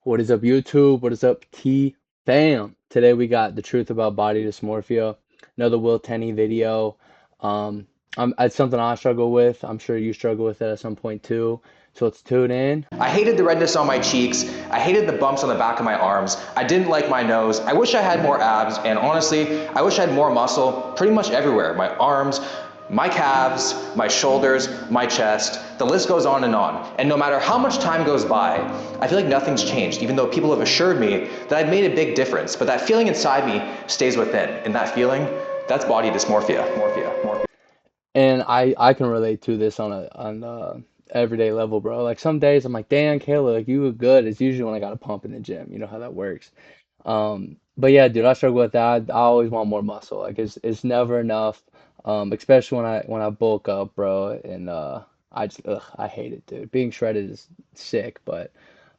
What is up, YouTube? What is up, T fam? Today we got the truth about body dysmorphia, another Will Tenney video. Um, it's something I struggle with. I'm sure you struggle with it at some point too. So let's tune in. I hated the redness on my cheeks. I hated the bumps on the back of my arms. I didn't like my nose. I wish I had more abs, and honestly, I wish I had more muscle pretty much everywhere. My arms, my calves, my shoulders, my chest, the list goes on. And no matter how much time goes by, I feel like nothing's changed, even though people have assured me that I've made a big difference. But that feeling inside me stays within, and that feeling, that's body dysmorphia. And I can relate to this on a everyday level, bro. Like some days I'm like, damn, Kayla, like you look good. It's usually when I got a pump in the gym. You know how that works. But yeah, dude, I struggle with that. I always want more muscle. Like it's never enough. Especially when I bulk up, bro. And I hate it, dude. Being shredded is sick, but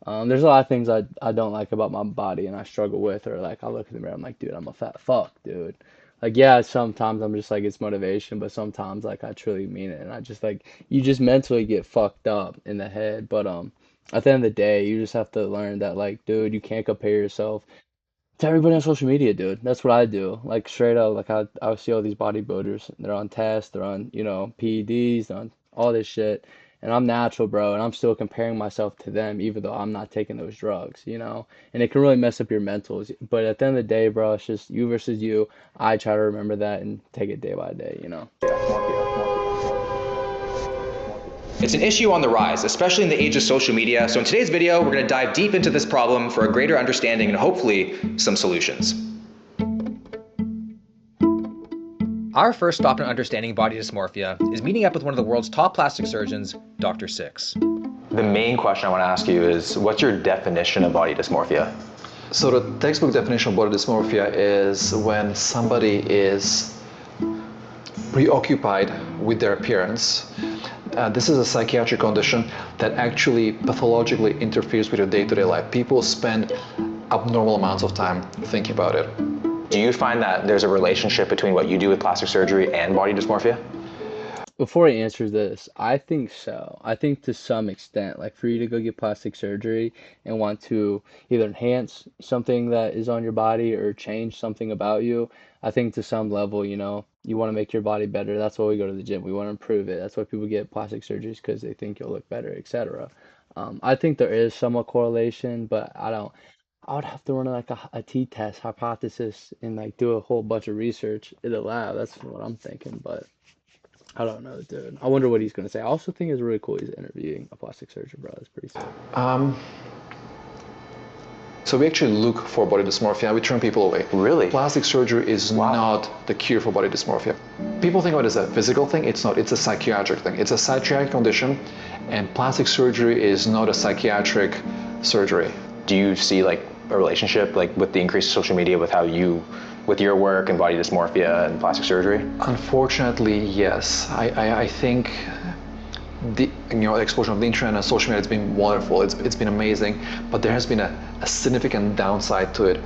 there's a lot of things I don't like about my body and I struggle with, or like I look in the mirror, I'm like, dude, I'm a fat fuck, dude. Like yeah, sometimes I'm just like it's motivation, but sometimes like I truly mean it, and I just like you just mentally get fucked up in the head. But at the end of the day, you just have to learn that like, dude, you can't compare yourself to everybody on social media, dude. That's what I do. Like straight up, like I see all these bodybuilders. They're on tests, they're on, PEDs, they're on all this shit. And I'm natural, bro, and I'm still comparing myself to them, even though I'm not taking those drugs. And it can really mess up your mentals. But at the end of the day, bro, it's just you versus you. I try to remember that and take it day by day. It's an issue on the rise, especially in the age of social media. So in today's video, we're going to dive deep into this problem for a greater understanding and hopefully some solutions. Our first stop in understanding body dysmorphia is meeting up with one of the world's top plastic surgeons, Dr. Six. The main question I want to ask you is, what's your definition of body dysmorphia? So the textbook definition of body dysmorphia is when somebody is preoccupied with their appearance. This is a psychiatric condition that actually pathologically interferes with your day-to-day life. People spend abnormal amounts of time thinking about it. Do you find that there's a relationship between what you do with plastic surgery and body dysmorphia? Before he answers this, I think so. I think to some extent, like for you to go get plastic surgery and want to either enhance something that is on your body or change something about you, I think to some level, you want to make your body better. That's why we go to the gym. We want to improve it. That's why people get plastic surgeries because they think you'll look better, etc. I think there is somewhat correlation, but I don't. I would have to run like a t-test hypothesis and like do a whole bunch of research in the lab. That's what I'm thinking, but. I don't know, dude. I wonder what he's gonna say. I also think it's really cool he's interviewing a plastic surgeon, bro. That's pretty sick. Um, so we actually look for body dysmorphia. We turn people away. Really? Plastic surgery is not the cure for body dysmorphia. People think of it as a physical thing. It's not. It's a psychiatric thing. It's a psychiatric condition, and plastic surgery is not a psychiatric surgery. Do you see like a relationship like with the increase of social media with with your work and body dysmorphia and plastic surgery? Unfortunately, yes. I think the explosion of the internet and social media has been wonderful. It's been amazing, but there has been a significant downside to it.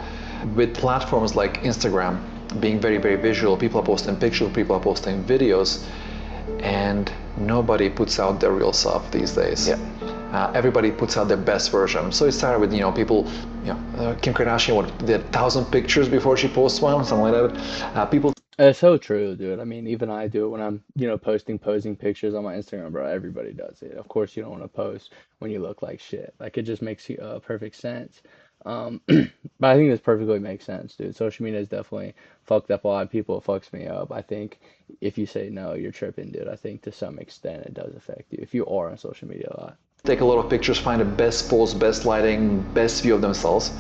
With platforms like Instagram being very, very visual, people are posting pictures, people are posting videos, and nobody puts out their real self these days. Yeah. Everybody puts out their best version. So it started with people, Kim Kardashian did 1,000 pictures before she posts one, something like that. People. It's so true, dude. I mean, even I do it when I'm, posing pictures on my Instagram, bro. Everybody does it. Of course, you don't want to post when you look like shit. Like it just makes perfect sense. But I think this perfectly makes sense, dude. Social media has definitely fucked up a lot of people. It fucks me up. I think if you say no, you're tripping, dude. I think to some extent it does affect you if you are on social media a lot. Take a lot of pictures, find the best pose, best lighting, best view of themselves.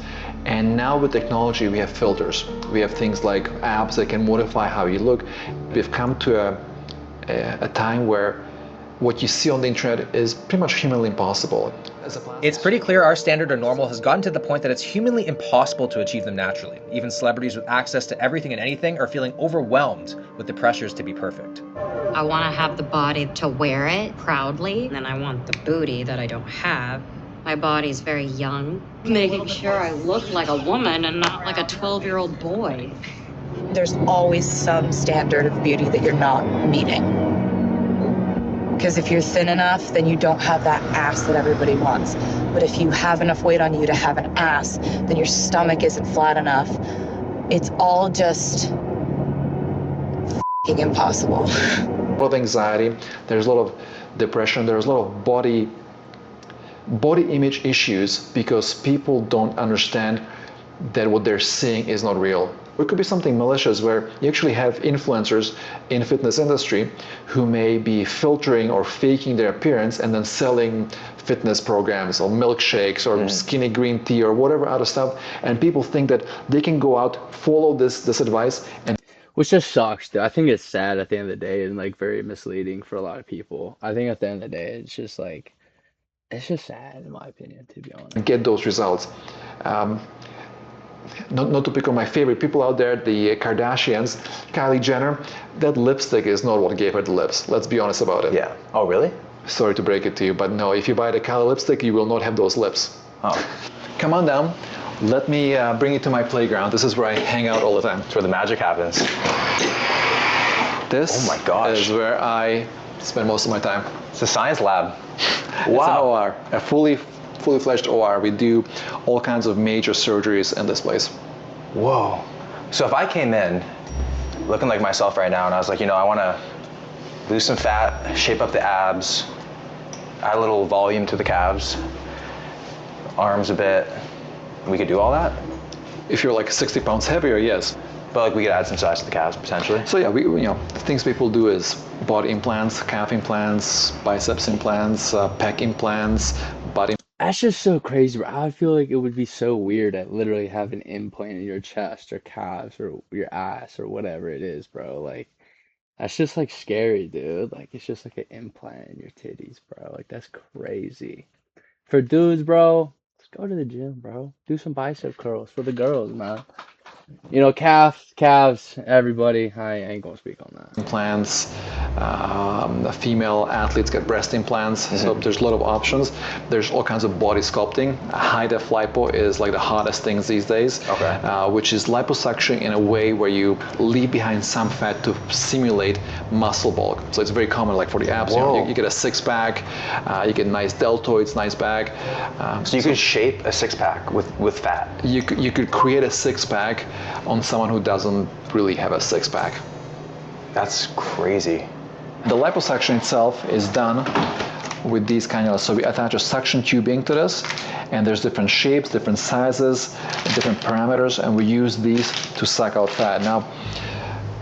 And now with technology, we have filters. We have things like apps that can modify how you look. We've come to a time where what you see on the internet is pretty much humanly impossible. It's pretty clear our standard or normal has gotten to the point that it's humanly impossible to achieve them naturally. Even celebrities with access to everything and anything are feeling overwhelmed with the pressures to be perfect. I want to have the body to wear it proudly, and then I want the booty that I don't have. My body's very young, making sure I look like a woman and not like a 12-year-old boy. There's always some standard of beauty that you're not meeting. Because if you're thin enough, then you don't have that ass that everybody wants. But if you have enough weight on you to have an ass, then your stomach isn't flat enough. It's all just f***ing impossible. A lot of anxiety, there's a lot of depression, there's a lot of body image issues because people don't understand that what they're seeing is not real. It could be something malicious where you actually have influencers in fitness industry who may be filtering or faking their appearance and then selling fitness programs or milkshakes or skinny green tea or whatever other stuff, and people think that they can go out, follow this advice, and Which just sucks, dude. I think it's sad at the end of the day and like very misleading for a lot of people. I think at the end of the day, it's just like it's just sad in my opinion, to be honest. get those results. Um, not to pick on my favorite people out there, the Kardashians, Kylie Jenner, that lipstick is not what gave her the lips. Let's be honest about it. Yeah. Oh, really? Sorry to break it to you, but no, if you buy the Kylie lipstick, you will not have those lips. Oh. Come on down. Let me bring you to my playground. This is where I hang out all the time. That's where the magic happens. This Oh my gosh. is where I spend most of my time. It's a science lab. It's an Wow. OR, a fully fledged OR. We do all kinds of major surgeries in this place. Whoa. So if I came in looking like myself right now and I was like, I want to lose some fat, shape up the abs, add a little volume to the calves, arms a bit, we could do all that? If you're like 60 pounds heavier, yes. But like we could add some size to the calves potentially. So yeah, the things people do is body implants, calf implants, biceps implants, pec implants, body. That's just so crazy, bro. I feel like it would be so weird to literally have an implant in your chest or calves or your ass or whatever it is, bro. Like that's just like scary, dude. Like it's just like an implant in your titties, bro. Like that's crazy. For dudes, bro, let's go to the gym, bro. Do some bicep curls for the girls, man. Calves, everybody. I ain't gonna speak on that. Implants. The female athletes get breast implants. So there's a lot of options. There's all kinds of body sculpting. High def lipo is like the hottest things these days. Okay. Which is liposuction in a way where you leave behind some fat to simulate muscle bulk. So it's very common, like for the abs. Whoa. You get a six pack. You get nice deltoids, nice back. So you could shape a six pack with fat. You could create a six pack on someone who doesn't really have a six pack. That's crazy. The liposuction itself is done with these so we attach a suction tubing to this, and there's different shapes, different sizes, different parameters, and we use these to suck out fat. Now,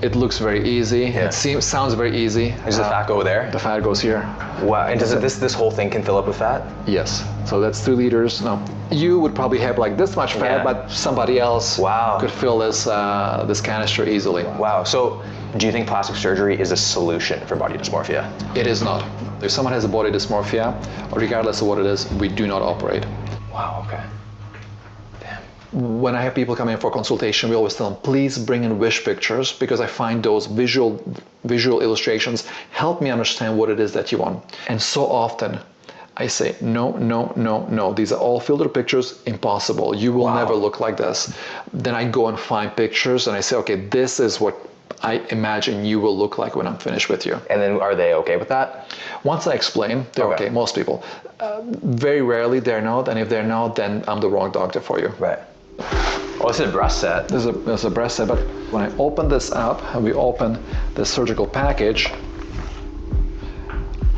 it looks very easy. Yeah. Sounds very easy. Does the fat go there? The fat goes here. Wow. And this whole thing can fill up with fat? Yes. So that's 3 liters. Now, you would probably have like this much fat, Yeah. but somebody else Wow. could fill this canister easily. Wow. So do you think plastic surgery is a solution for body dysmorphia? It is not. If someone has a body dysmorphia, regardless of what it is, we do not operate. Wow. Okay. When I have people come in for consultation, we always tell them, please bring in wish pictures, because I find those visual illustrations help me understand what it is that you want. And so often I say, no, no, no, no. These are all filtered pictures, impossible. You will never look like this. Then I go and find pictures and I say, okay, this is what I imagine you will look like when I'm finished with you. And then are they okay with that? Once I explain, they're okay, most people. Very rarely they're not, and if they're not, then I'm the wrong doctor for you. Right. Oh, this is a breast set. There's a breast set, but when I open this up and we open the surgical package,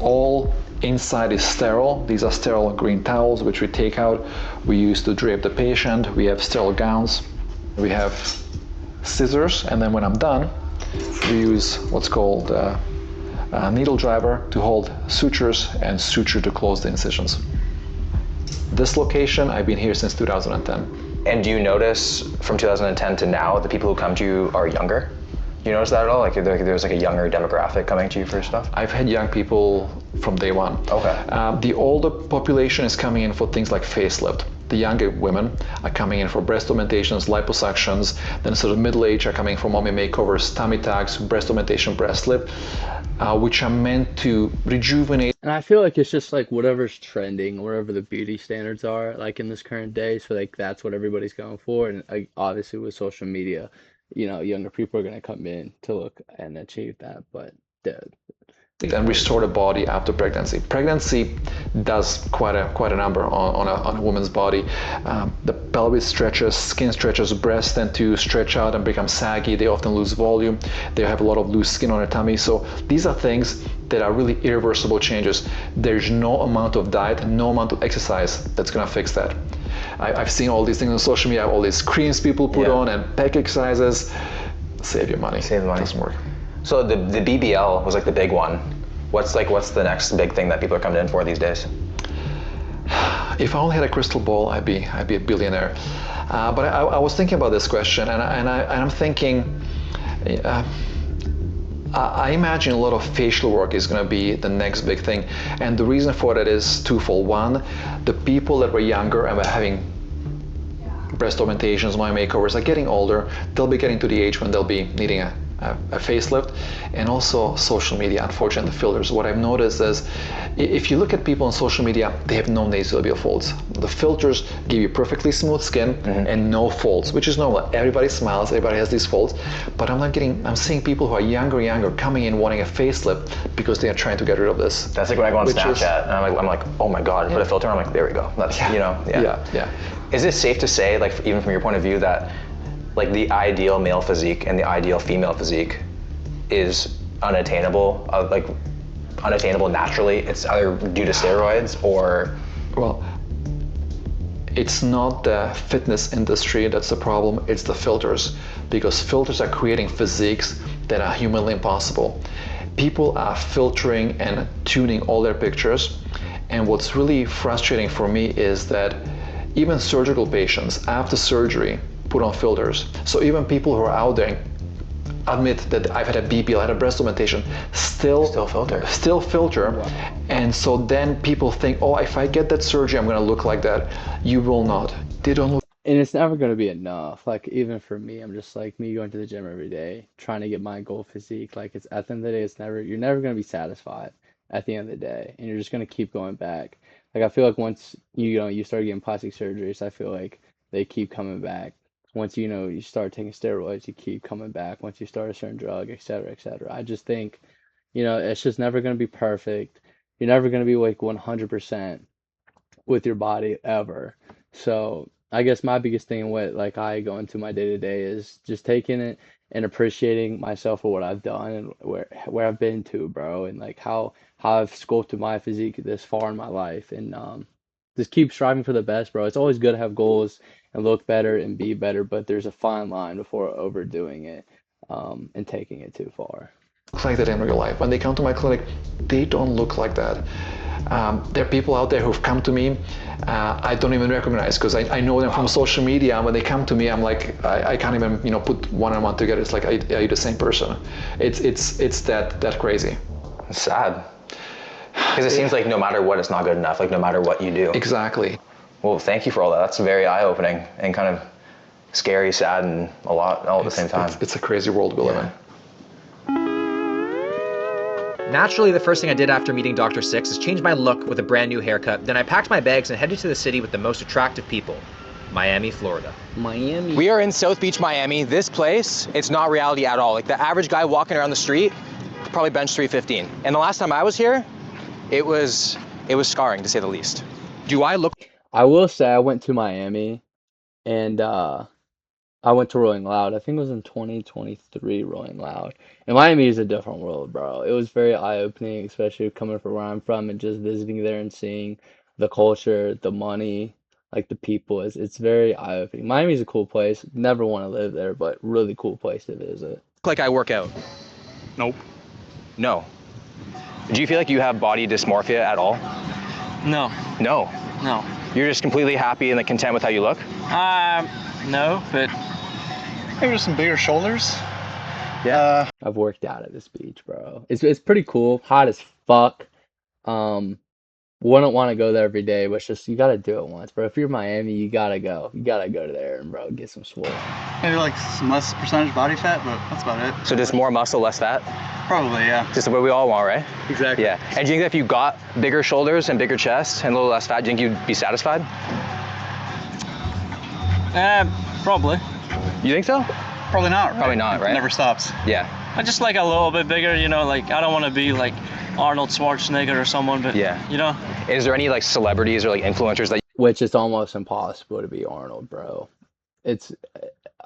all inside is sterile. These are sterile green towels, which we take out. We use to drape the patient. We have sterile gowns. We have scissors, and then when I'm done, we use what's called a needle driver to hold sutures and suture to close the incisions. This location, I've been here since 2010. And do you notice from 2010 to now, the people who come to you are younger? Do you notice that at all? Like there's like a younger demographic coming to you for stuff? I've had young people from day one. Okay. The older population is coming in for things like facelift. The younger women are coming in for breast augmentations, liposuctions. Then sort of middle age are coming for mommy makeovers, tummy tucks, breast augmentation, breast lift, which are meant to rejuvenate. And I feel like it's just like whatever's trending, wherever the beauty standards are, like in this current day. So like that's what everybody's going for. And like, obviously with social media, younger people are gonna come in to look and achieve that. But dude, and restore the body after pregnancy. Pregnancy does quite a number on a woman's body. The pelvis stretches, skin stretches, breasts tend to stretch out and become saggy. They often lose volume. They have a lot of loose skin on their tummy. So these are things that are really irreversible changes. There's no amount of diet, no amount of exercise that's gonna fix that. I've seen all these things on social media, all these creams people put on and pec exercises. Save your money. Save the money. Doesn't work. So the BBL was like the big one. What's the next big thing that people are coming in for these days? If I only had a crystal ball, I'd be a billionaire. But I was thinking about this question, and I'm thinking. I imagine a lot of facial work is going to be the next big thing, and the reason for that is twofold. One, the people that were younger and were having breast augmentations, my makeovers, are getting older. They'll be getting to the age when they'll be needing a facelift, and also social media, unfortunately, the filters. What I've noticed is if you look at people on social media, they have no nasolabial folds. The filters give you perfectly smooth skin and no folds, which is normal. Everybody smiles, everybody has these folds, but I'm seeing people who are younger coming in wanting a facelift because they are trying to get rid of this. That's like when I go on Snapchat and I'm like, oh my God, put a filter on, I'm like, there we go. That's, Yeah. Is it safe to say, like, even from your point of view, that like the ideal male physique and the ideal female physique is unattainable, unattainable naturally? It's either due to steroids or... Well, it's not the fitness industry that's the problem, it's the filters, because filters are creating physiques that are humanly impossible. People are filtering and tuning all their pictures, and what's really frustrating for me is that even surgical patients after surgery put on filters. So even people who are out there admit that I've had a BBL, I had a breast augmentation, still filter. Wow. And so then people think, oh, if I get that surgery, I'm going to look like that. You will not. They don't look. And it's never going to be enough. Like, even for me, I'm just like me going to the gym every day, trying to get my goal physique. Like, it's at the end of the day, you're never going to be satisfied at the end of the day. And you're just going to keep going back. Like, I feel like once, you start getting plastic surgeries, I feel like they keep coming back. Once, you start taking steroids, you keep coming back. Once you start a certain drug, et cetera, et cetera. I just think, it's just never going to be perfect. You're never going to be like 100% with your body ever. So I guess my biggest thing what like I go into my day to day is just taking it and appreciating myself for what I've done and where I've been to, bro, and like how I've sculpted my physique this far in my life, and just keep striving for the best, bro. It's always good to have goals and look better and be better, but there's a fine line before overdoing it, and taking it too far. Look like that in real life. When they come to my clinic, they don't look like that. There are people out there who've come to me I don't even recognize because I know them from social media. And when they come to me, I'm like, I can't even put one and one together. It's like, are you the same person? It's that crazy. It's sad. Because it seems like no matter what, it's not good enough. Like no matter what you do. Exactly. Well, thank you for all that. That's very eye-opening and kind of scary, sad, and a lot all at the same time. It's a crazy world we live in. Naturally, the first thing I did after meeting Dr. Six is change my look with a brand new haircut. Then I packed my bags and headed to the city with the most attractive people, Miami, Florida. Miami. We are in South Beach, Miami. This place, it's not reality at all. Like the average guy walking around the street, probably bench 315. And the last time I was here, it was scarring to say the least. Do I look? I will say I went to Miami, and I went to Rolling Loud. I think it was in 2023, Rolling Loud. And Miami is a different world, bro. It was very eye-opening, especially coming from where I'm from and just visiting there and seeing the culture, the money, like the people. It's very eye-opening. Miami's a cool place. Never want to live there, but really cool place to visit. Like I work out? Nope. No. Do you feel like you have body dysmorphia at all? No. No. No. You're just completely happy and content with how you look? No, but maybe just some bigger shoulders. Yeah. I've worked out at this beach, bro. It's pretty cool. Hot as fuck. Wouldn't want to go there every day, but it's just you gotta do it once, bro. If you're Miami, you gotta go. You gotta go to there and bro, get some swole. Maybe like some less percentage body fat, but that's about it. So just more muscle, less fat? Probably, yeah. Just what we all want, right? Exactly. Yeah. And do you think that if you got bigger shoulders and bigger chest and a little less fat, do you think you'd be satisfied? Probably. You think so? Probably not, right? Probably not, right? It never stops. Yeah. I just like a little bit bigger, like I don't want to be like Arnold Schwarzenegger or someone, but Yeah. you know. Is there any like celebrities or like influencers that Which it's almost impossible to be Arnold, bro. It's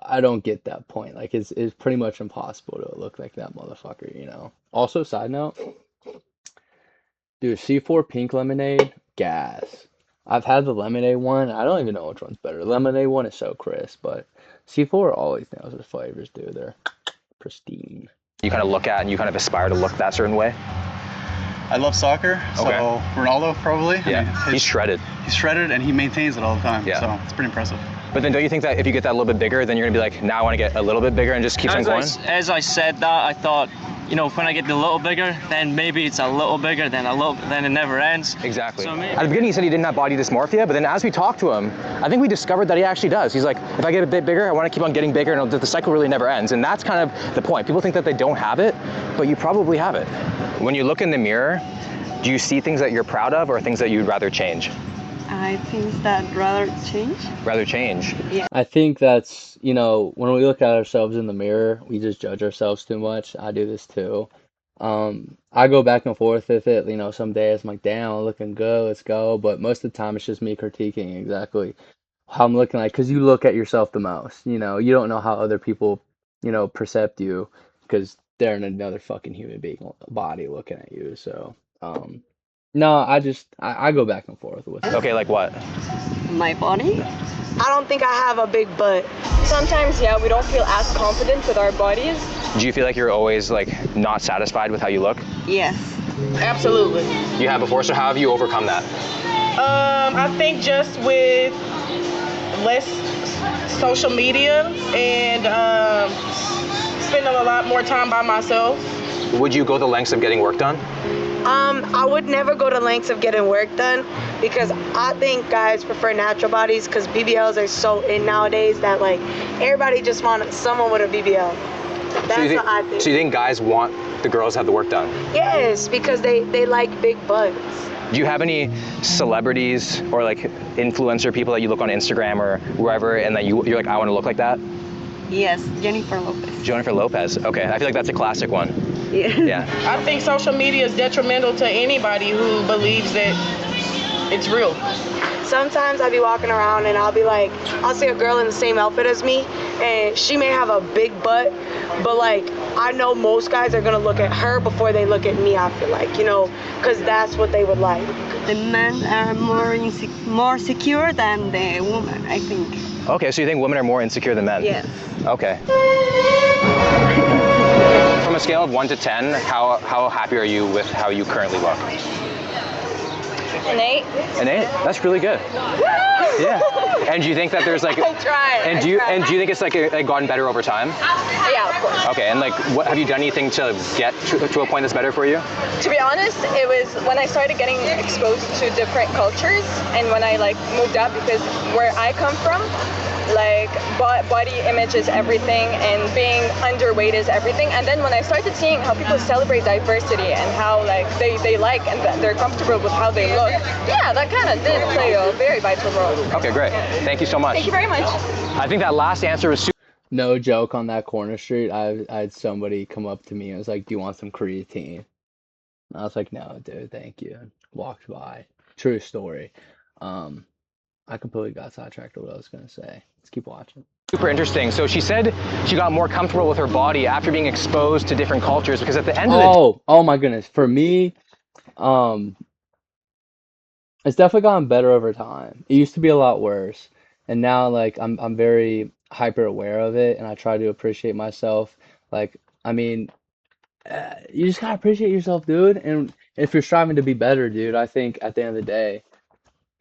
I don't get that point. Like it's pretty much impossible to look like that motherfucker, you know. Also, side note, dude, C4 pink lemonade, gas. I've had the lemonade one. I don't even know which one's better. The lemonade one is so crisp, but C4 always nails his flavors, dude. They're pristine. you kind of look at and you kind of aspire to look that certain way? I love soccer, so Okay. Ronaldo probably. Yeah, he's shredded. He's shredded and he maintains it all the time. Yeah. So it's pretty impressive. But then don't you think that if you get that a little bit bigger, then you're gonna be like, now I want to get a little bit bigger and just keep on going? As I said that, I thought, you know, when I get a little bigger, then maybe it's a little bigger, then it never ends. Exactly. So maybe- At the beginning he said he didn't have body dysmorphia, but then as we talked to him, I think we discovered that he actually does. He's like, if I get a bit bigger, I want to keep on getting bigger, and the cycle really never ends. And that's kind of the point. People think that they don't have it, but you probably have it. When you look in the mirror, do you see things that you're proud of or things that you'd rather change? I think that rather change. Rather change. I think that's, you know, when we look at ourselves in the mirror, we just judge ourselves too much. I do this too. I go back and forth with it, you know, some days I'm like, damn, I'm looking good, let's go. But most of the time it's just me critiquing exactly how I'm looking like, because you look at yourself the most, you know, you don't know how other people, you know, perceive you because they're in another fucking human being body looking at you. So, no, I go back and forth with it. Okay, like what? My body? I don't think I have a big butt. Sometimes, yeah, we don't feel as confident with our bodies. Do you feel like you're always like not satisfied with how you look? Yes. Absolutely. You have before, so how have you overcome that? I think just with less social media and spending a lot more time by myself. Would you go the lengths of getting work done? I would never go to lengths of getting work done because I think guys prefer natural bodies because BBLs are so in nowadays that like everybody just wants someone with a BBL. That's what I think. So you think guys want the girls to have the work done? Yes, because they like big butts. Do you have any celebrities or like influencer people that you look on Instagram or wherever and that you're like, I want to look like that? Yes, Jennifer Lopez. Jennifer Lopez. Okay, I feel like that's a classic one. Yeah. Yeah. I think social media is detrimental to anybody who believes that it's real. Sometimes I'll be walking around and I'll be like, I'll see a girl in the same outfit as me and she may have a big butt, but like I know most guys are gonna look at her before they look at me, I feel like, you know, because that's what they would like. The men are more secure than the woman, I think. Okay, so you think women are more insecure than men? Yes. Okay. From a scale of 1 to 10, how happy are you with how you currently look? An 8? An 8? That's really good. Yeah. And do you think that there's like? I try. And do you think it's like gotten better over time? Yeah, of course. Okay. And like, what have you done anything to get to a point that's better for you? To be honest, it was when I started getting exposed to different cultures and when I like moved up because where I come from, like body image is everything and being underweight is everything. And then when I started seeing how people celebrate diversity and how like they like and they're comfortable with how they look, yeah, that kind of did play a very vital role. Okay, great. Thank you so much. Thank you very much. I think that last answer was super. No joke, on that corner street, I had somebody come up to me and was like, "Do you want some creatine?" And I was like, "No, dude, thank you." And walked by. True story. I completely got sidetracked with what I was gonna say. Let's keep watching. Super interesting. So she said she got more comfortable with her body after being exposed to different cultures because at the end of the Oh my goodness. For me, um, it's definitely gotten better over time. It used to be a lot worse, and now like I'm very hyper aware of it, and I try to appreciate myself. Like, I mean, you just gotta appreciate yourself, dude. And if you're striving to be better, dude, I think at the end of the day,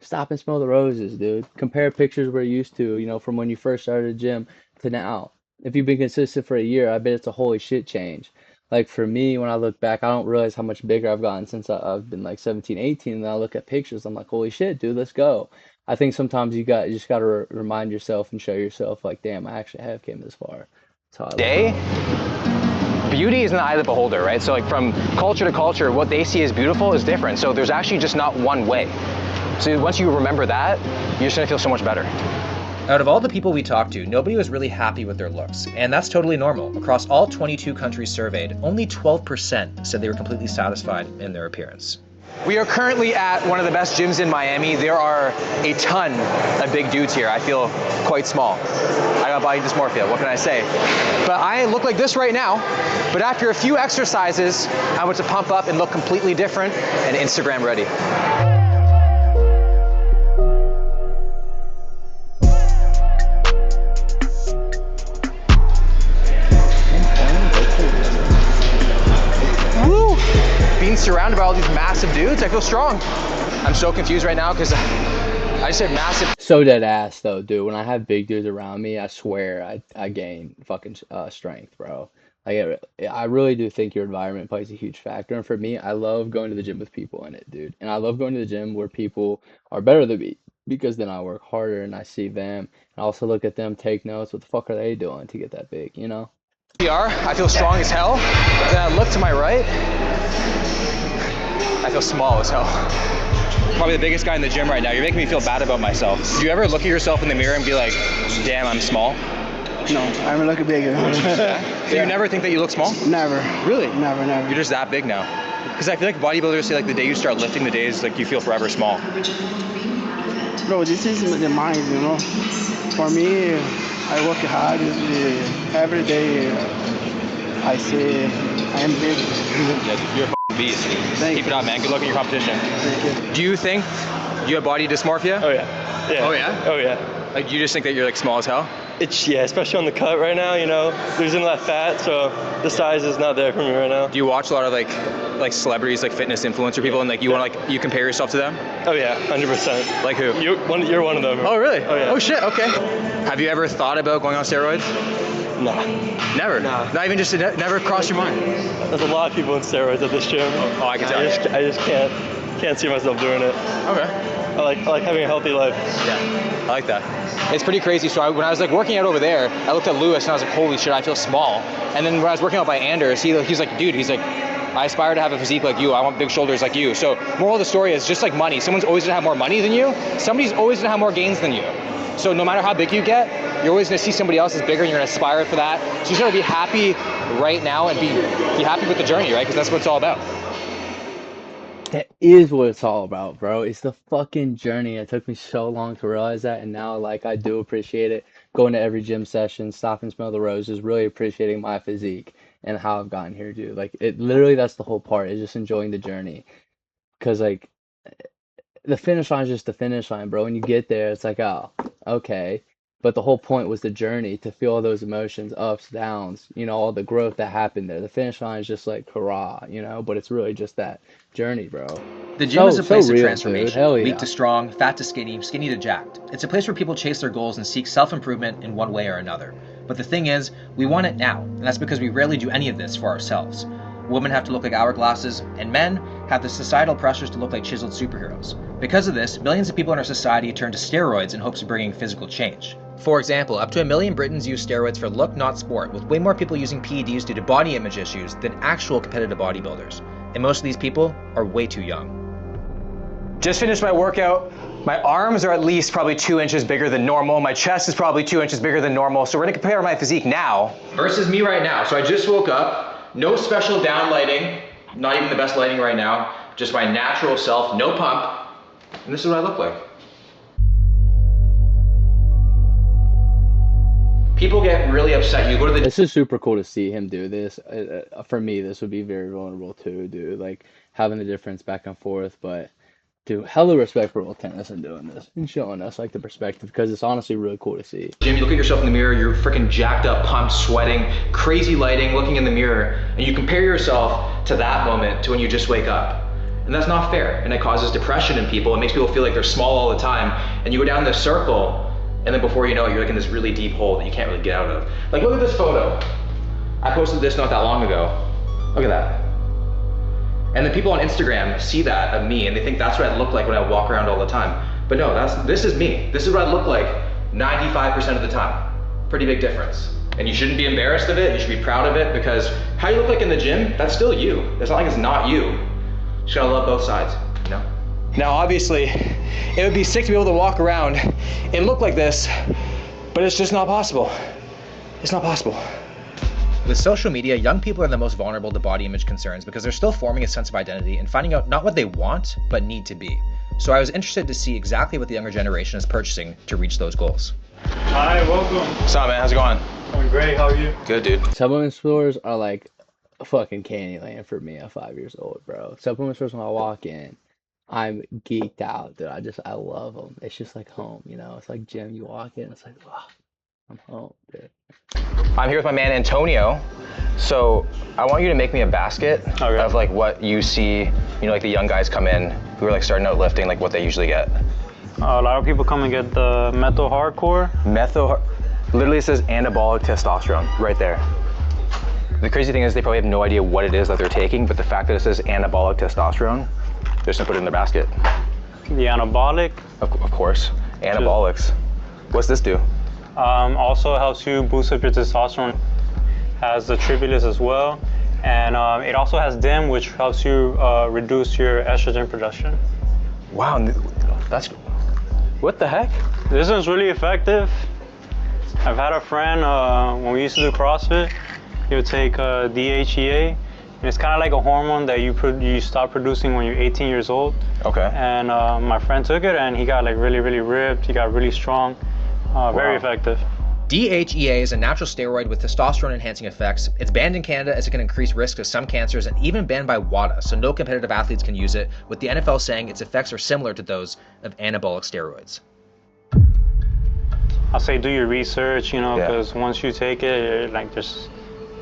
stop and smell the roses, dude. Compare pictures we're used to, you know, from when you first started the gym to now. If you've been consistent for a year, I bet it's a holy shit change. Like for me, when I look back, I don't realize how much bigger I've gotten since I've been like 17, 18. And then I look at pictures, I'm like, holy shit, dude, let's go. I think sometimes you just got to remind yourself and show yourself, like, damn, I actually have came this far. That's how I look. day, beauty is in the eye of the beholder, right? So like from culture to culture, what they see as beautiful is different. So there's actually just not one way. So once you remember that, you're just gonna feel so much better. Out of all the people we talked to, nobody was really happy with their looks, and that's totally normal. Across all 22 countries surveyed, only 12% said they were completely satisfied in their appearance. We are currently at one of the best gyms in Miami. There are a ton of big dudes here. I feel quite small. I got body dysmorphia, what can I say? But I look like this right now, but after a few exercises, I'm able to pump up and look completely different and Instagram ready. Woo! Being surrounded by all these massive dudes, I feel strong. I'm so confused right now because I just said massive. So dead ass though, dude. When I have big dudes around me, I swear I gain fucking strength, bro. I really do think your environment plays a huge factor. And for me, I love going to the gym with people in it, dude. And I love going to the gym where people are better than me because then I work harder and I see them. And I also look at them, take notes. What the fuck are they doing to get that big, you know? I feel strong as hell. Then I look to my right. I feel small as hell. Probably the biggest guy in the gym right now. You're making me feel bad about myself. Do you ever look at yourself in the mirror and be like, damn, I'm small? No, I'm looking bigger. So you never think that you look small? Never. Really? Never. You're just that big now. Because I feel like bodybuilders say like the day you start lifting, the day is like you feel forever small. Bro, this is the mind, you know. For me, I work hard every day. I say I am big. Yeah, you're a f***ing beast. Keep it up, man. Good luck in your competition. Thank you. Do you think you have body dysmorphia? Oh yeah. Oh yeah? Oh yeah. Like you just think that you're like small as hell? Yeah, especially on the cut right now, you know, losing that fat, so the size is not there for me right now. Do you watch a lot of like celebrities, like fitness influencer people, and like you want you compare yourself to them? Oh yeah, 100%. Like who? You're one of them. Oh really? Oh yeah. Oh shit. Okay. Have you ever thought about going on steroids? Nah. Never. Nah. Not even just never crossed your mind. There's a lot of people in steroids at this gym. Oh, I can tell. I just can't see myself doing it. Okay. I like having a healthy life. Yeah, I like that. It's pretty crazy. So when I was like working out over there, I looked at Lewis and I was like, holy shit, I feel small. And then when I was working out by Anders, he's like, dude, he's like, I aspire to have a physique like you. I want big shoulders like you. So moral of the story is just like money. Someone's always gonna have more money than you. Somebody's always gonna have more gains than you. So no matter how big you get, you're always gonna see somebody else is bigger and you're gonna aspire for that. So you just gotta be happy right now and be happy with the journey, right? Because that's what it's all about. That is what it's all about, bro. It's the fucking journey. It took me so long to realize that, and now like I do appreciate it. Going to every gym session, stop and smell the roses, really appreciating my physique and how I've gotten here, dude. Like it literally that's the whole part, is just enjoying the journey. Cause like the finish line is just the finish line, bro. When you get there, it's like, oh, okay. But the whole point was the journey to feel all those emotions, ups, downs, all the growth that happened there. The finish line is just like hurrah, but it's really just that journey, bro. The gym is a place of real, transformation. dude. Hell yeah. Weak to strong, fat to skinny, skinny to jacked. It's a place where people chase their goals and seek self-improvement in one way or another. But the thing is, we want it now, and that's because we rarely do any of this for ourselves. Women have to look like hourglasses, and men have the societal pressures to look like chiseled superheroes. Because of this, millions of people in our society turn to steroids in hopes of bringing physical change. For example, up to 1 million Britons use steroids for look, not sport, with way more people using PEDs due to body image issues than actual competitive bodybuilders. And most of these people are way too young. Just finished my workout. My arms are at least probably 2 inches bigger than normal. My chest is probably 2 inches bigger than normal. So we're gonna compare my physique now versus me right now. So I just woke up, no special down lighting, not even the best lighting right now, just my natural self, no pump, and this is what I look like. People get really upset. You go to the. This is super cool to see him do this. For me, this would be very vulnerable too, dude. Like having the difference back and forth, but. Dude, hella respect for Will Tennyson doing this and showing us like the perspective, because it's honestly really cool to see. Jim, you look at yourself in the mirror, you're freaking jacked up, pumped, sweating, crazy lighting, looking in the mirror, and you compare yourself to that moment to when you just wake up. And that's not fair, and it causes depression in people. It makes people feel like they're small all the time, and you go down this circle, and then before you know it, you're like in this really deep hole that you can't really get out of. Like, look at this photo. I posted this not that long ago. Look at that. And then people on Instagram see that of me and they think that's what I look like when I walk around all the time. But no, this is me. This is what I look like 95% of the time. Pretty big difference. And you shouldn't be embarrassed of it. You should be proud of it, because how you look like in the gym, that's still you. It's not like it's not you. You just gotta love both sides, you know? Now obviously, it would be sick to be able to walk around and look like this But it's just not possible. It's not possible. With social media, young people are the most vulnerable to body image concerns because they're still forming a sense of identity and finding out not what they want, but need to be. So I was interested to see exactly what the younger generation is purchasing to reach those goals. Hi, welcome. What's up, man? How's it going? I'm great, how are you? Good, dude. Supplement stores are like a fucking Candyland for me at 5 years old, bro. Supplement stores, when I walk in, I'm geeked out, dude. I love them. It's just like home, you know? It's like gym. You walk in, it's like, wow, I'm home, dude. I'm here with my man Antonio. So I want you to make me a basket of like what you see, you know, like the young guys come in who are like starting out lifting, like what they usually get. A lot of people come and get the methyl hardcore. Literally it says anabolic testosterone right there. The crazy thing is they probably have no idea what it is that they're taking, but the fact that it says anabolic testosterone, they're just gonna put it in their basket. The anabolic? Of course, anabolics. What's this do? Also helps you boost up your testosterone. Has the tribulus as well, and it also has DIM, which helps you reduce your estrogen production. Wow, that's, what the heck? This one's really effective. I've had a friend, when we used to do CrossFit, he would take DHEA, and it's kind of like a hormone that you stop producing when you're 18 years old. Okay. And my friend took it, and he got like really, really ripped. He got really strong. Very effective. DHEA is a natural steroid with testosterone-enhancing effects. It's banned in Canada as it can increase risk of some cancers and even banned by WADA, so no competitive athletes can use it, with the NFL saying its effects are similar to those of anabolic steroids. I'll say do your research, you know, because once you take it, like there's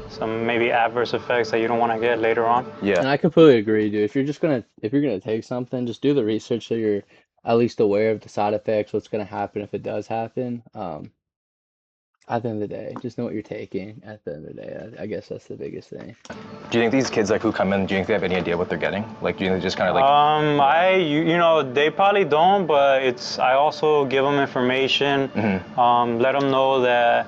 some maybe adverse effects that you don't want to get later on. Yeah. And I completely agree, dude. If you're gonna take something, just do the research so you're at least aware of the side effects, what's gonna happen if it does happen. At the end of the day, just know what you're taking. At the end of the day, I guess that's the biggest thing. Do you think these kids like who come in, do you think they have any idea what they're getting? Like, do you think they just kind of like? You know, they probably don't, but I also give them information, let them know that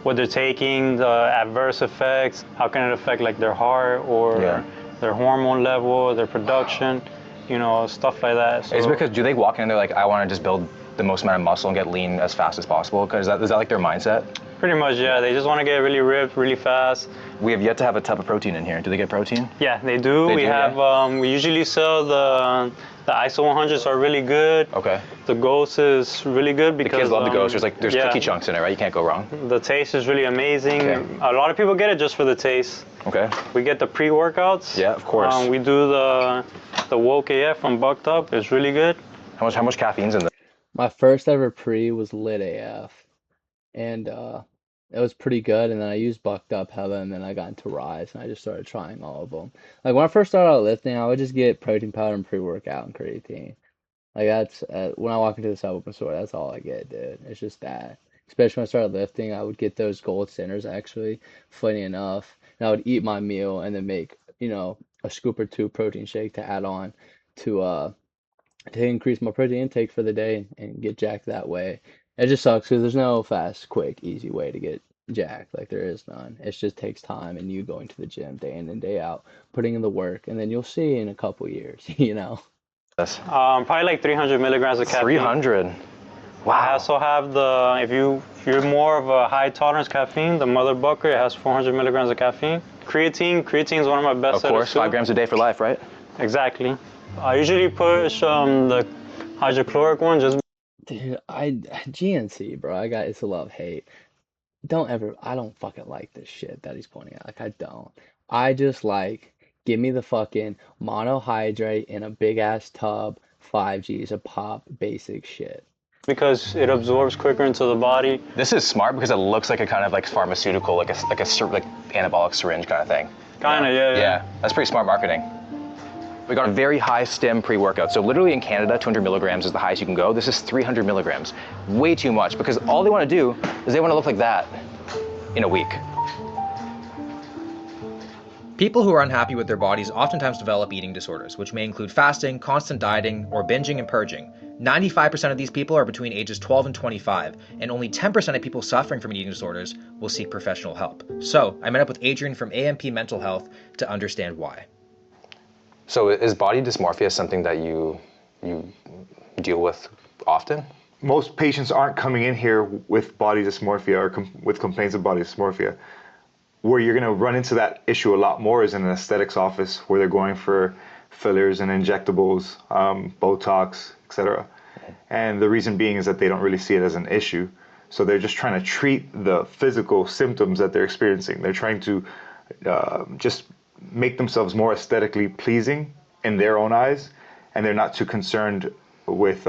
what they're taking, the adverse effects, how can it affect like their heart or their hormone level, their production, you know, stuff like that. So, it's because, do they walk in and they're like, I want to just build the most amount of muscle and get lean as fast as possible? Because is that like their mindset? Pretty much, yeah. They just want to get really ripped, really fast. We have yet to have a type of protein in here. Do they get protein? Yeah, they do. We usually sell the ISO 100s are really good. Okay. The Ghost is really good because the kids love the Ghost. There's cookie chunks in it, right? You can't go wrong. The taste is really amazing. Okay. A lot of people get it just for the taste. Okay. We get the pre-workouts. Yeah, of course. We do the Woke AF from Bucked Up. It's really good. How much caffeine's in there? My first ever pre was Lit AF, and it was pretty good. And then I used Bucked Up hella, and then I got into Rise, and I just started trying all of them. Like when I first started out lifting, I would just get protein powder and pre-workout and creatine. Like that's when I walk into the supplement store, that's all I get, dude. It's just that. Especially when I started lifting, I would get those gold centers actually, funny enough, and I would eat my meal and then make, you know, a scoop or two protein shake to add on to increase my protein intake for the day and get jacked that way. It just sucks because there's no fast, quick, easy way to get jacked. Like there is none. It just takes time and you going to the gym day in and day out, putting in the work, and then you'll see in a couple years, you know. Probably like 300 milligrams of caffeine. 300. Wow. I also have if you're more of a high tolerance caffeine, the Mother Bucker, it has 400 milligrams of caffeine. Creatine is one of my best. Of course, 5 grams a day for life, right? Exactly. I usually push the hydrochloric one just. Dude, GNC, bro. It's a love-hate. I don't fucking like this shit that he's pointing out. Like I don't. I just like, give me the fucking monohydrate in a big ass tub, 5Gs a pop, basic shit. Because it absorbs quicker into the body. This is smart because it looks like a kind of like pharmaceutical, like anabolic syringe kind of thing. Kinda, yeah. Yeah, that's pretty smart marketing. We got a very high stem pre-workout. So literally in Canada, 200 milligrams is the highest you can go. This is 300 milligrams. Way too much because all they want to do is they want to look like that in a week. People who are unhappy with their bodies oftentimes develop eating disorders, which may include fasting, constant dieting, or binging and purging. 95% of these people are between ages 12 and 25, and only 10% of people suffering from eating disorders will seek professional help. So I met up with Adrian from AMP Mental Health to understand why. So is body dysmorphia something that you deal with often? most patients aren't coming in here with body dysmorphia or with complaints of body dysmorphia. Where you're going to run into that issue a lot more is in an aesthetics office where they're going for fillers and injectables, Botox, etc. And the reason being is that they don't really see it as an issue. So they're just trying to treat the physical symptoms that they're experiencing. They're trying to just make themselves more aesthetically pleasing in their own eyes, and they're not too concerned with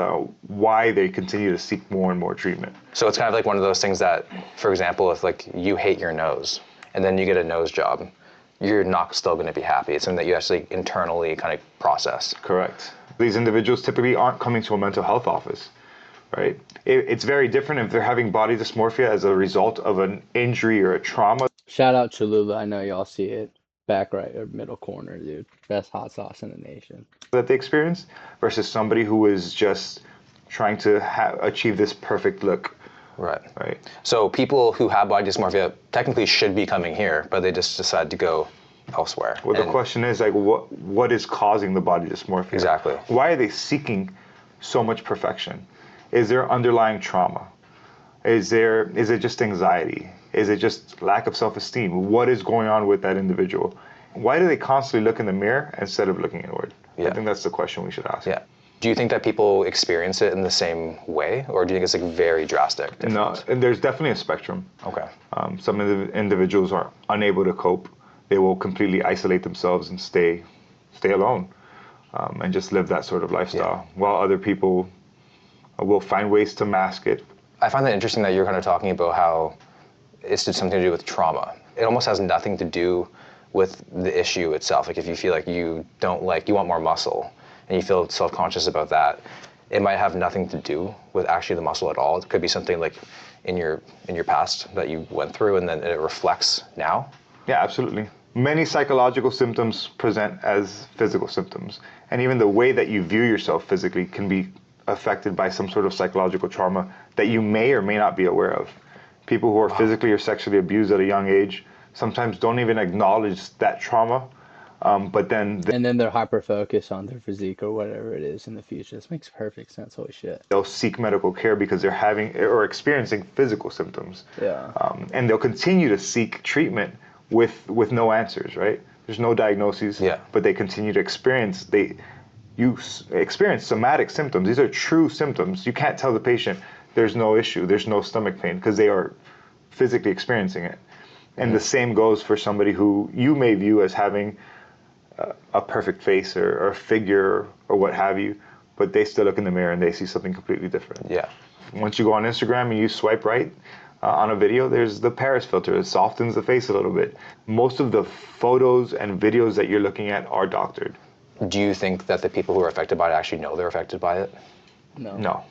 why they continue to seek more and more treatment. So it's kind of like one of those things that, for example, if like you hate your nose and then you get a nose job, you're not still going to be happy. It's something that you actually internally kind of process. Correct. These individuals typically aren't coming to a mental health office, right? It's very different if they're having body dysmorphia as a result of an injury or a trauma. Shout out Cholula. I know y'all see it. Back right or middle corner, dude. Best hot sauce in the nation. That they experience versus somebody who is just trying to achieve this perfect look. Right. Right. So people who have body dysmorphia technically should be coming here, but they just decide to go elsewhere. Well, the question is like, what is causing the body dysmorphia? Exactly. Why are they seeking so much perfection? Is there underlying trauma? Is it just anxiety? Is it just lack of self-esteem? What is going on with that individual? Why do they constantly look in the mirror instead of looking inward? Yeah. I think that's the question we should ask. Yeah. Do you think that people experience it in the same way, or do you think it's like very drastic? No, and there's definitely a spectrum. Okay. Some of the individuals are unable to cope. They will completely isolate themselves and stay alone, and just live that sort of lifestyle. Yeah. While other people will find ways to mask it. I find that interesting that you're kind of talking about how it's just something to do with trauma. It almost has nothing to do with the issue itself. Like if you feel like you want more muscle and you feel self-conscious about that, it might have nothing to do with actually the muscle at all. It could be something like in your past that you went through and then it reflects now. Yeah, absolutely. Many psychological symptoms present as physical symptoms. And even the way that you view yourself physically can be affected by some sort of psychological trauma that you may or may not be aware of. People who are physically or sexually abused at a young age sometimes don't even acknowledge that trauma, but then... And then they're hyper-focused on their physique or whatever it is in the future. This makes perfect sense. Holy shit. They'll seek medical care because they're having or experiencing physical symptoms. Yeah. And they'll continue to seek treatment with no answers, right? There's no diagnoses, yeah. But they continue to experience... You experience somatic symptoms. These are true symptoms. You can't tell the patient there's no issue, there's no stomach pain, because they are physically experiencing it. And the same goes for somebody who you may view as having a perfect face or a figure or what have you, but they still look in the mirror and they see something completely different. Yeah. Once you go on Instagram and you swipe right on a video, there's the Paris filter. It softens the face a little bit. Most of the photos and videos that you're looking at are doctored. Do you think that the people who are affected by it actually know they're affected by it? No.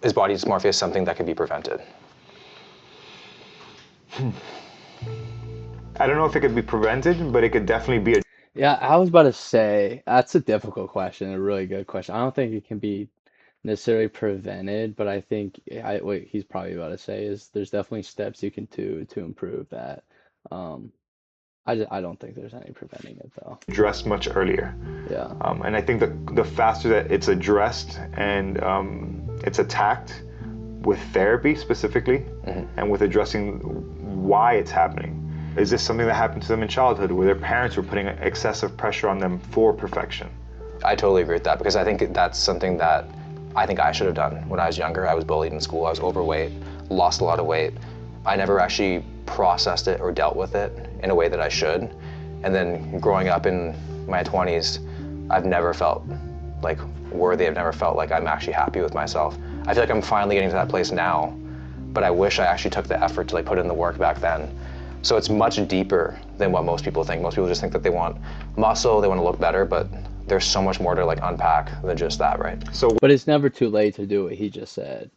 Is body dysmorphia something that can be prevented? I don't know if it could be prevented, but it could definitely be. Yeah, I was about to say, that's a difficult question, a really good question. I don't think it can be necessarily prevented, but I think what he's probably about to say is there's definitely steps you can do to improve that. I don't think there's any preventing it though. Addressed much earlier. Yeah. And I think the faster that it's addressed and it's attacked with therapy specifically, and with addressing why it's happening. Is this something that happened to them in childhood where their parents were putting excessive pressure on them for perfection? I totally agree with that because I think that's something that I think I should have done when I was younger. I was bullied in school, I was overweight, lost a lot of weight. I never actually processed it or dealt with it in a way that I should. And then growing up in my 20s, I've never felt like worthy. I've never felt like I'm actually happy with myself. I feel like I'm finally getting to that place now, but I wish I actually took the effort to like put in the work back then. So it's much deeper than what most people think. Most people just think that they want muscle, they want to look better, but there's so much more to like unpack than just that, right? But it's never too late to do what he just said.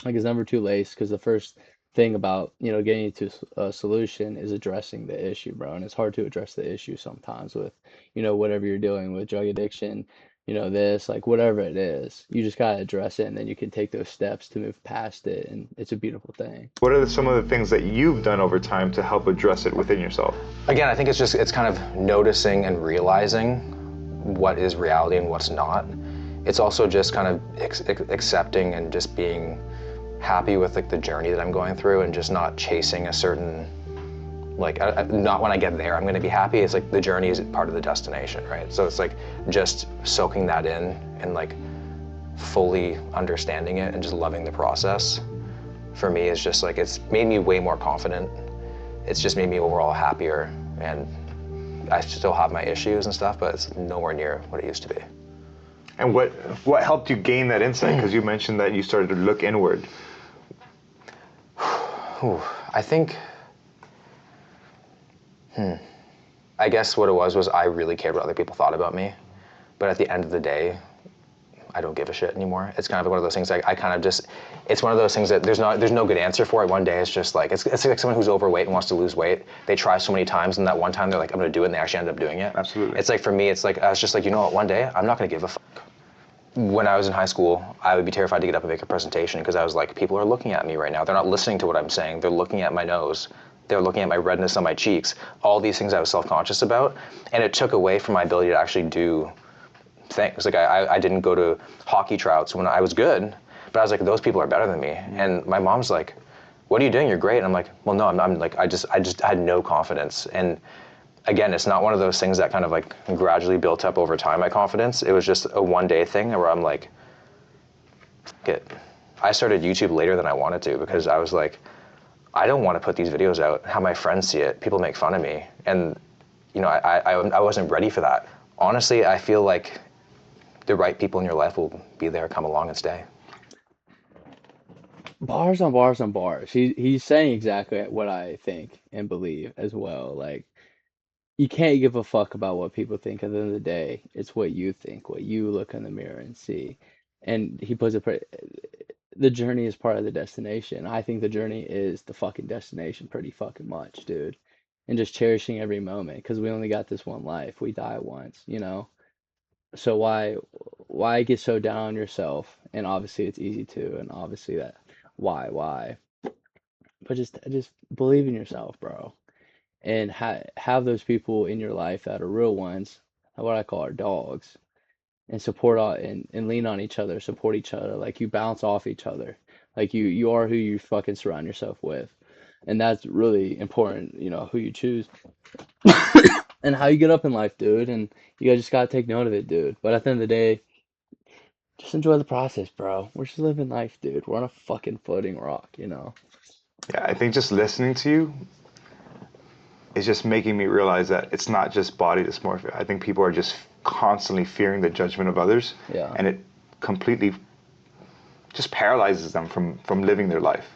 Like it's never too late because the first thing about, getting to a solution is addressing the issue, bro. And it's hard to address the issue sometimes with, whatever you're dealing with, drug addiction, this, like whatever it is. You just gotta address it and then you can take those steps to move past it, and it's a beautiful thing. What are some of the things that you've done over time to help address it within yourself? Again, I think it's kind of noticing and realizing what is reality and what's not. it's also just kind of accepting and just being happy with like the journey that I'm going through, and just not chasing a certain, like, not when I get there I'm gonna be happy. It's like the journey is part of the destination, right? So it's like just soaking that in and like fully understanding it and just loving the process, for me, is just like, it's made me way more confident. It's just made me overall happier, and I still have my issues and stuff, but it's nowhere near what it used to be. And what helped you gain that insight? Because you mentioned that you started to look inward. I think, I guess what it was I really cared what other people thought about me, but at the end of the day, I don't give a shit anymore. It's kind of one of those things I kind of just, it's one of those things that there's no good answer for it. One day it's just like, it's like someone who's overweight and wants to lose weight. They try so many times, and that one time they're like, I'm gonna do it, and they actually end up doing it. Absolutely. It's like, for me, it's like, I was just like, you know what, one day I'm not gonna give a fuck. When I was in high school, I would be terrified to get up and make a presentation, because I was like, people are looking at me right now. They're not listening to what I'm saying. They're looking at my nose. They're looking at my redness on my cheeks. All these things I was self-conscious about, and it took away from my ability to actually do things. Like I didn't go to hockey tryouts when I was good, but I was like, those people are better than me. And my mom's like, what are you doing? You're great. And I'm like, well, no, I'm like, I just had no confidence. And again, it's not one of those things that kind of like gradually built up over time, my confidence. It was just a one day thing where I'm like, F it. I started YouTube later than I wanted to, because I was like, I don't want to put these videos out, have my friends see it, people make fun of me. And you know, I wasn't ready for that. Honestly, I feel like the right people in your life will be there, come along and stay. Bars on bars on bars. He's saying exactly what I think and believe as well. Like, you can't give a fuck about what people think. At the end of the day, it's what you think, what you look in the mirror and see. And he puts it, the journey is part of the destination. I think the journey is the fucking destination pretty fucking much, dude. And just cherishing every moment, because we only got this one life. We die once, you know? So why get so down on yourself? And obviously it's easy to, and obviously that why? But just believe in yourself, bro. And have those people in your life that are real ones, what I call our dogs, and support and lean on each other, support each other. Like, you bounce off each other. Like, you are who you fucking surround yourself with. And that's really important, you know, who you choose and how you get up in life, dude. And you just gotta take note of it, dude. But at the end of the day, just enjoy the process, bro. We're just living life, dude. We're on a fucking floating rock, you know? Yeah, I think just listening to you is just making me realize that it's not just body dysmorphia. I think people are just constantly fearing the judgment of others, Yeah. and it completely just paralyzes them from living their life.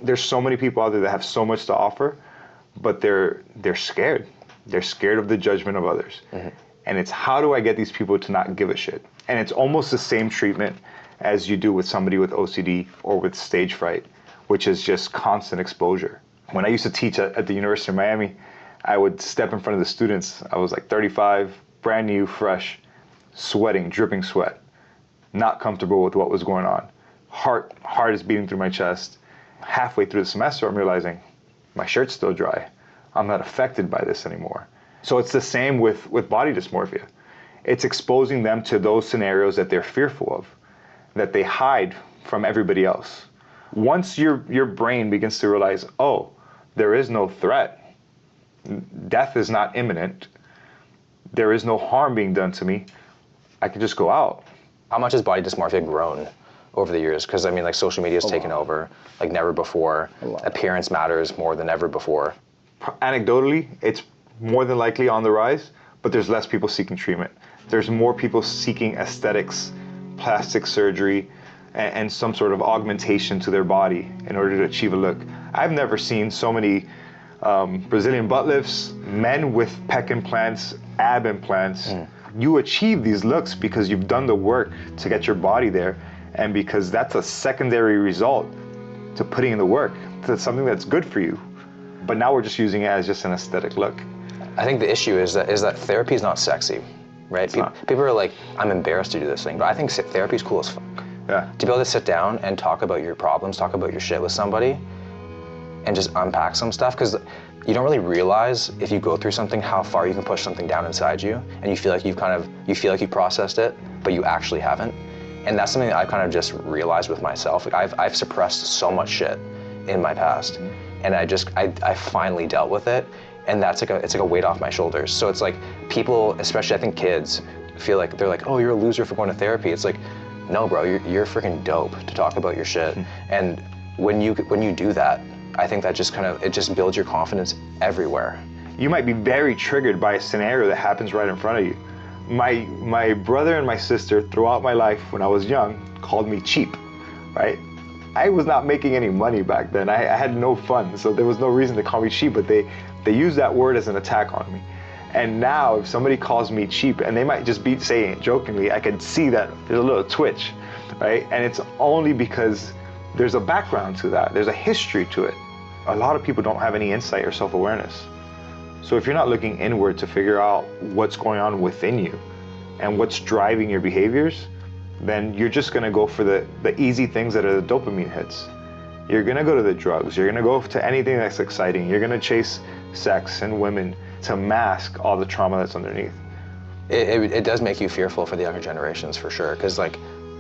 There's so many people out there that have so much to offer, but they're scared. They're scared of the judgment of others. Mm-hmm. And it's, how do I get these people to not give a shit? And it's almost the same treatment as you do with somebody with OCD or with stage fright, which is just constant exposure. When I used to teach at the University of Miami, I would step in front of the students. I was like 35, brand new, fresh, sweating, dripping sweat, not comfortable with what was going on. Heart is beating through my chest. Halfway through the semester, I'm realizing my shirt's still dry. I'm not affected by this anymore. So it's the same with body dysmorphia. It's exposing them to those scenarios that they're fearful of, that they hide from everybody else. Once your brain begins to realize, oh, there is no threat, death is not imminent, there is no harm being done to me, I can just go out. How much has body dysmorphia grown over the years? Because I mean, like, social media has taken over like never before. Appearance matters more than ever before. Anecdotally, it's more than likely on the rise, but there's less people seeking treatment. There's more people seeking aesthetics, plastic surgery, and some sort of augmentation to their body in order to achieve a look. I've never seen so many Brazilian butt lifts, men with pec implants, ab implants. You achieve these looks because you've done the work to get your body there, and because that's a secondary result to putting in the work. That's something that's good for you. But now we're just using it as just an aesthetic look. I think the issue is that therapy is not sexy, right? People are like, I'm embarrassed to do this thing, but I think therapy is cool as fuck. Yeah. To be able to sit down and talk about your problems, talk about your shit with somebody, and just unpack some stuff, because you don't really realize, if you go through something, how far you can push something down inside you, and you feel like you've processed it, but you actually haven't. And that's something that I've kind of just realized with myself. Like I've suppressed so much shit in my past, and I finally dealt with it, and it's like a weight off my shoulders. So it's like people, especially I think kids, feel like they're like, oh, you're a loser for going to therapy. It's like, no, bro, you're freaking dope to talk about your shit. And when you do that, I think that it just builds your confidence everywhere. You might be very triggered by a scenario that happens right in front of you. My brother and my sister throughout my life when I was young called me cheap, right? I was not making any money back then. I had no fun, so there was no reason to call me cheap, but they use that word as an attack on me. And now if somebody calls me cheap, and they might just be saying it jokingly, I can see that there's a little twitch, right? And it's only because there's a background to that. There's a history to it. A lot of people don't have any insight or self-awareness. So if you're not looking inward to figure out what's going on within you and what's driving your behaviors, then you're just gonna go for the easy things that are the dopamine hits. You're gonna go to the drugs, you're gonna go to anything that's exciting, you're gonna chase sex and women to mask all the trauma that's underneath. It does make you fearful for the younger generations for sure, because like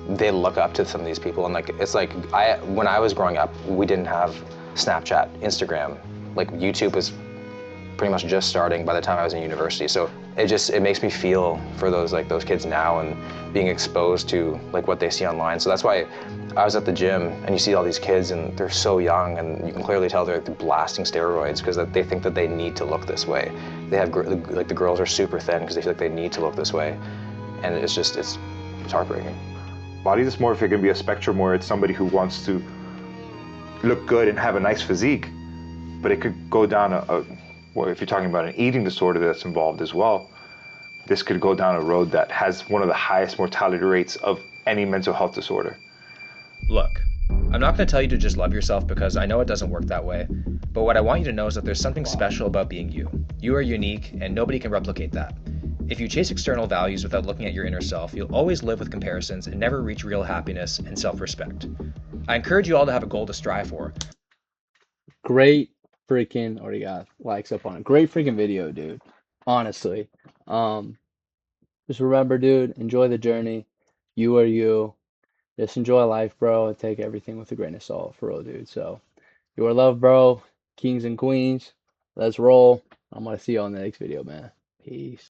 they look up to some of these people, and like it's like when I was growing up, we didn't have Snapchat, Instagram, like YouTube was pretty much just starting by the time I was in university. So it makes me feel for those kids now and being exposed to like what they see online. So that's why I was at the gym and you see all these kids and they're so young and you can clearly tell they're blasting steroids because they think that they need to look this way. They have like the girls are super thin because they feel like they need to look this way, and it's heartbreaking. Body dysmorphia can be a spectrum where it's somebody who wants to look good and have a nice physique, but it could go down well, if you're talking about an eating disorder that's involved as well, this could go down a road that has one of the highest mortality rates of any mental health disorder. Look, I'm not going to tell you to just love yourself because I know it doesn't work that way, but what I want you to know is that there's something special about being you. You are unique and nobody can replicate that. If you chase external values without looking at your inner self, you'll always live with comparisons and never reach real happiness and self-respect. I encourage you all to have a goal to strive for. Great freaking, already got likes up on it. Great freaking video, dude. Honestly. Um, just remember, dude, enjoy the journey. You are you. Just enjoy life, bro, and take everything with a grain of salt, for real, dude. So, you are loved, bro. Kings and queens. Let's roll. I'm gonna see you on the next video, man. Peace.